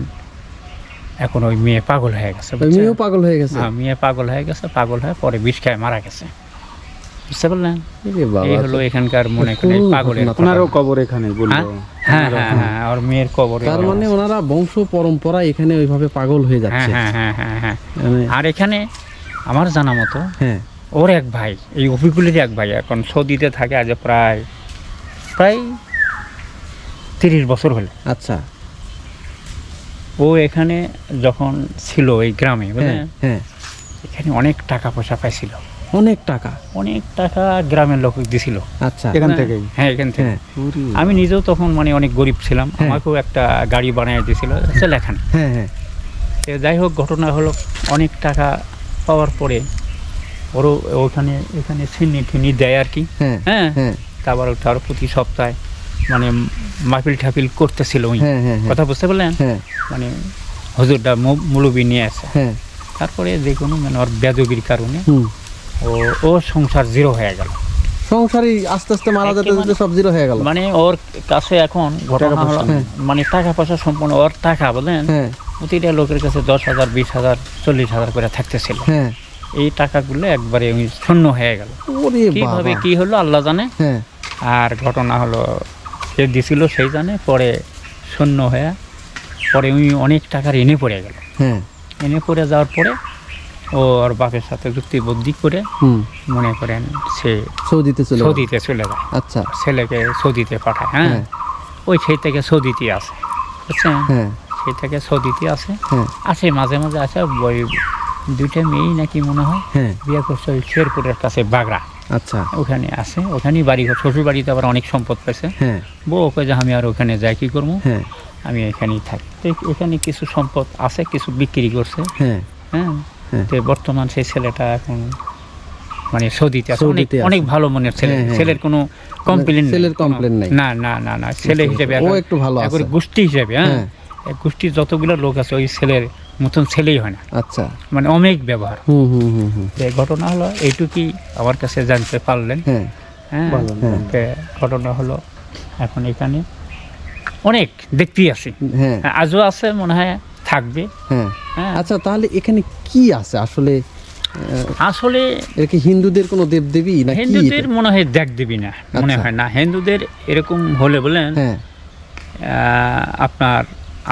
এখন ওই মেয়ে পাগল হয়ে গেছে, ওই বুঝছেন? মেয়েও পাগল হয়ে গেছে। হ্যাঁ, মেয়ে পাগল হয়ে গেছে, পাগল হয়ে পরে বিষ খেয়ে মারা গেছে, বুঝতে পারলেন? এরে বাবা, এই হলো এখানকার মনে করেন করুণ পাগলের ঘটনা। ঘটনা। ওনারও কবর এখানে বললো। হ্যাঁ হ্যাঁ হ্যাঁ, ওর মেয়ের কবরে। তার মানে ওনারা বংশ পরম্পরা এখানে ওইভাবে পাগল হয়ে হ্যাঁ যাচ্ছে। হ্যাঁ হ্যাঁ হ্যাঁ হ্যাঁ। মানে- আর এখানে আমার জানা মতো হ্যাঁ, ওর এক ভাই, এই অফিকুলেরই এক ভাই, এখন সৌদিতে থাকে আজ প্রায় 30 বছর হলো। আচ্ছা, ও এখানে যখন ছিল এই গ্রামে, হ্যাঁ, বুঝলেন, হ্যাঁ, এখানে অনেক টাকা পয়সা পাইছিল, অনেক টাকা। অনেক টাকা গ্রামের লোক দিছিল। আচ্ছা, এখান থেকেই? হ্যাঁ, এখান থেকে। হ্যাঁ, আমি নিজেও তখন মানে অনেক গরিব ছিলাম, হ্যাঁ। আমাকেও একটা গাড়ি বানিয়ে দিয়েছিল লেখান। হ্যাঁ, হ্যাঁ, যাই হোক, ঘটনা হলো অনেক টাকা পাওয়ার পরে ওরও এখানে সিন্নি দেয় আর কি। হ্যাঁ, হ্যাঁ, হ্যাঁ, তারপর তার প্রতি সপ্তাহে মানে মাহফিল ঠাফিল করতেছিল ওই, হ্যাঁ, হ্যাঁ, কথা বুঝতে পারলেন? হ্যাঁ, মানে হুজুরটা মুলুবি নিয়ে আসে। হ্যাঁ, তারপরে যে কোনো মানে ওর বেদবির কারণে হুম। ও সংসার জিরো হয়ে গেল, সংসারই আস্তে আস্তে মারা যেতে যেতে সব জিরো হয়ে গেল। মানে ওর কাছে এখন ঘটনা হলো হ্যাঁ। মানে টাকা পয়সা সম্পূর্ণ ওর টাকা, বলেন, হ্যাঁ, প্রতিটা লোকের কাছে 10,000 20,000 40,000 করে থাকতেছিল। হ্যাঁ, এই টাকাগুলো একবারে ওই শূন্য হয়ে গেল। ওরে কিভাবে বাবা। কি হলো আল্লাহ জানে। হ্যাঁ, আর ঘটনা হলো সে দিছিল সেই জানে, পরে শূন্য হয়ে পরে উনি অনেক টাকার এনে পড়ে গেল। হ্যাঁ, এনে পড়ে যাওয়ার পরে ও ওর বাপের সাথে যুক্তি বুদ্ধি করে হুম, মনে করেন সে সৌদিতে চলে গেল। সৌদিতে চলে যায়, আচ্ছা, ছেলেকে সৌদিতে পাঠায়। হ্যাঁ, হ্যাঁ, ওই সেই থেকে সৌদিতে আসে, বুঝছেন? হ্যাঁ, সেই থেকে সৌদিতে আসে, হ্যাঁ, আসে মাঝে মাঝে আসে। ওই 2টা মেয়েই নাকি মনে হয় হ্যাঁ, বিয়ে করছে ওই শেরপুরের কাছে বাগড়া, আচ্ছা, ওখানে আসে। ওখানেই বাড়ি ঘর, শ্বশুর বাড়িতে আবার অনেক সম্পদ পেয়েছে। হ্যাঁ, বউ ওকে যে আমি আর ওখানে যাই কি করবো, হ্যাঁ, আমি এখানেই থাকি। তো এখানে কিছু সম্পদ আছে, কিছু বিক্রি করছে। হ্যাঁ, হ্যাঁ, হ্যাঁ। তো বর্তমান সেই ছেলেটা এখন মানে সৌদিতে আছে, অনেক সৌদিতে আছে। অনেক ভালো মনের ছেলে, হ্যাঁ, হ্যাঁ। ছেলের কোনো কমপ্লেন ছেলের complaint নাই। না না না না, ছেলে হিসেবে ও একটু ভালো আছে। একবারে গোষ্ঠী হিসেবে, হ্যাঁ, হ্যাঁ। এক গোষ্ঠীর যতগুলো লোক আছে ওই ছেলের মতন ছেলেই হয় না, আচ্ছা, মানে অনেক ব্যবহার। হুম, হুম, হুম, হুম, যে ঘটনা হলো এইটুকুই আমার কাছে জানতে পারলেন। হ্যাঁ, হ্যাঁ, হ্যাঁ। তো ঘটনা হলো এখন এখানে অনেক দেখতেই আছি, হ্যাঁ, আজও আছে, মনে হয় থাকবে। হ্যাঁ। হ্যাঁ, আচ্ছা, তাহলে এখানে কি আছে আসলে? আসলে এর কি হিন্দুদের কোনো দেবদেবী না কি? হিন্দুদের মনে হয় দেখ দিবি না, মনে আচ্ছা। হয় না। হিন্দুদের এরকম হলে বলেন হ্যাঁ, আপনার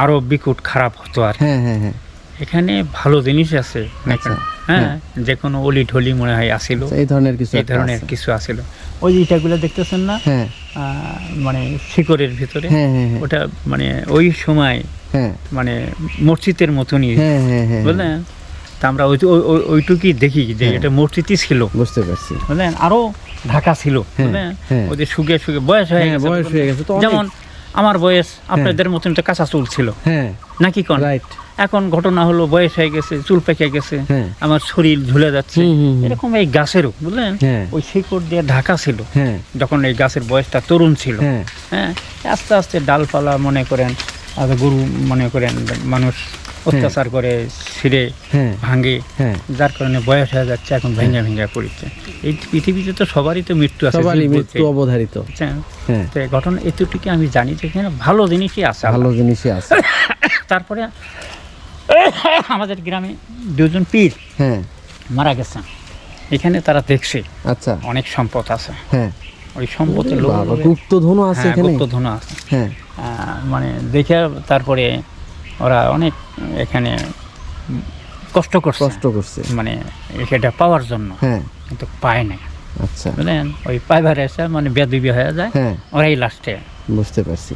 আরো বিকুট খারাপ হতো। আর হ্যাঁ, হ্যাঁ, হ্যাঁ, এখানে ভালো জিনিস আছে, আচ্ছা, হ্যাঁ, যে কোনো অলি ঠলি মনে হয় আসিল, আচ্ছা, এই ধরনের কিছু এই একটা ধরনের আছে। কিছু আসিল। ওই ইটাগুলো দেখতেছেন না, হ্যাঁ, মানে শিকড়ের ভিতরে, হ্যাঁ, হ্যাঁ, হ্যাঁ, ওটা মানে ওই সময় হ্যাঁ, মানে মসজিদের মতনই, হ্যাঁ, হ্যাঁ, হ্যাঁ, বুঝলেন? তা আমরা ওইটুকুই দেখি যে হ্যাঁ। এটা মসজিদই ছিল, বুঝতে পারছি। বুঝলেন? আরো ঢাকা ছিল, হ্যাঁ, বুঝলেন? হ্যাঁ। ওদের শুকে শুকে বয়স হয়ে হ্যাঁ, গেছে, বয়স হয়ে গেছে তো অনেক। যেমন আমার বয়স আপনাদের মতন তো কাঁচা চুল ছিল, হ্যাঁ, নাকি কোন? রাইট। এখন ঘটনা হলো বয়স হয়ে গেছে, চুল পেকে গেছে, হ্যাঁ। আমার শরীর ঝুলে যাচ্ছে, হুম, হুম, হুম। এরকম এই গাছেরও, বুঝলেন, হ্যাঁ। ওই শিকড় দিয়ে ঢাকা ছিল। হ্যাঁ, যখন এই গাছের বয়সটা তরুণ ছিল, হ্যাঁ, হ্যাঁ, আস্তে আস্তে ডালপালা মনে করেন, আর গরু মনে করেন মানুষ অত্যাচার করে ছিঁড়ে হ্যাঁ, ভাঙে, হ্যাঁ, যার কারণে বয়স হয়ে যাচ্ছে, এখন ভেঙে ভেঙে পড়ছে। এই পৃথিবীতে তো সবারই তো মৃত্যু আছে, সবারই জীব বলতে, মৃত্যু অবধারিত। বুঝছেন? হ্যাঁ, তো এই ঘটনা এতটুকু আমি জানি যে এখানে ভালো জিনিসই আছে। ভালো জিনিসই আছে। তারপরে আমাদের গ্রামে 2জন পীর হ্যাঁ, মারা গেছেন, এখানে তারা দেখছে আচ্ছা, অনেক সম্পদ আছে, হ্যাঁ, ওই সম্পদের ওরে লোভ বাবা, লোভে- গুপ্তধনও আছে হ্যাঁ, এখানে। গুপ্তধন আছে। হ্যাঁ, মানে দেখে তারপরে ওরা অনেক এখানে কষ্ট করছে, কষ্ট করছে। মানে এটা পাওয়ার জন্য, হ্যাঁ, কিন্তু পায় না, আচ্ছা, বুঝলেন? ওই পাইবার এসে মানে বেদবি হয়ে যায়, হ্যাঁ, ওরাই লাস্টে বুঝতে পারছি।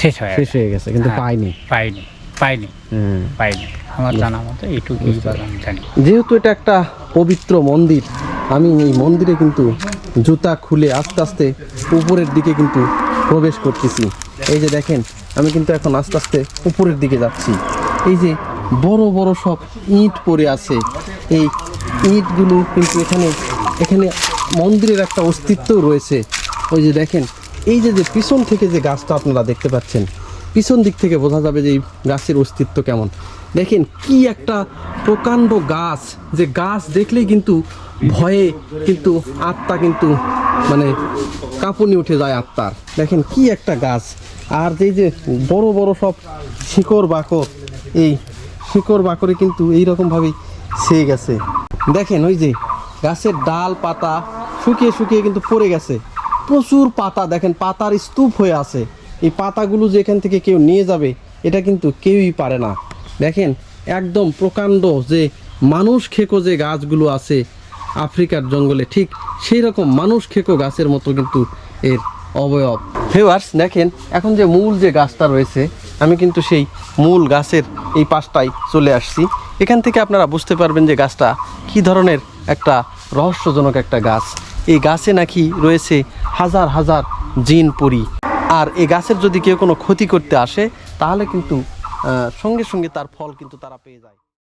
শেষ হয়ে শেষ হয়ে গেছে কিন্তু হ্যাঁ। পাইনি। পাইনি পাইনি হ্যাঁ। পাইনি আমার জানা মতো এইটুকুই আমি জানি। যেহেতু এটা একটা পবিত্র মন্দির, আমি এই মন্দিরে কিন্তু জুতা খুলে আস্তে আস্তে উপরের দিকে কিন্তু প্রবেশ করতেছি। এই যে দেখেন, আমি কিন্তু এখন আস্তে আস্তে উপরের দিকে যাচ্ছি। এই যে বড় বড় সব ইট পড়ে আছে, এই ইটগুলো কিন্তু এখানে এখানে মন্দিরের একটা অস্তিত্ব রয়েছে। ওই যে দেখেন, এই যে যে পিছন থেকে যে গাছটা আপনারা দেখতে পাচ্ছেন, পিছন দিক থেকে বোঝা যাবে যে এই গাছের অস্তিত্ব কেমন। দেখেন কি একটা প্রকাণ্ড গাছ, যে গাছ দেখলেই কিন্তু ভয়ে কিন্তু আত্মা কিন্তু মানে কাঁপুনি উঠে যায় আত্মার। দেখেন কি একটা গাছ, আর যে বড় বড় সব শিকড় বাকড়, এই শিকড় বাকড়ে কিন্তু এইরকমভাবেই ছেয়ে গেছে। দেখেন ওই যে গাছের ডাল পাতা শুকিয়ে শুকিয়ে কিন্তু পড়ে গেছে, প্রচুর পাতা, দেখেন পাতার স্তূপ হয়ে আছে। এই পাতাগুলো যে এখান থেকে কেউ নিয়ে যাবে এটা কিন্তু কেউই পারে না। দেখেন একদম প্রকাণ্ড যে মানুষ খেকো যে গাছগুলো আছে আফ্রিকার জঙ্গলে, ঠিক সেই রকম মানুষ খেকো গাছের মতো কিন্তু এর অবয়ব। ভিউয়ার্স দেখেন এখন যে মূল যে গাছটা রয়েছে, আমি কিন্তু সেই মূল গাছের এই পাশটাই চলে আসছি। এখান থেকে আপনারা বুঝতে পারবেন যে গাছটা কি ধরনের একটা রহস্যজনক একটা গাছ। এই গাছে নাকি রয়েছে হাজার হাজার জিন পরি, আর এই গাছের যদি কেউ কোনো ক্ষতি করতে আসে তাহলে কিন্তু সঙ্গে সঙ্গে তার ফল কিন্তু তারা পেয়ে যায়।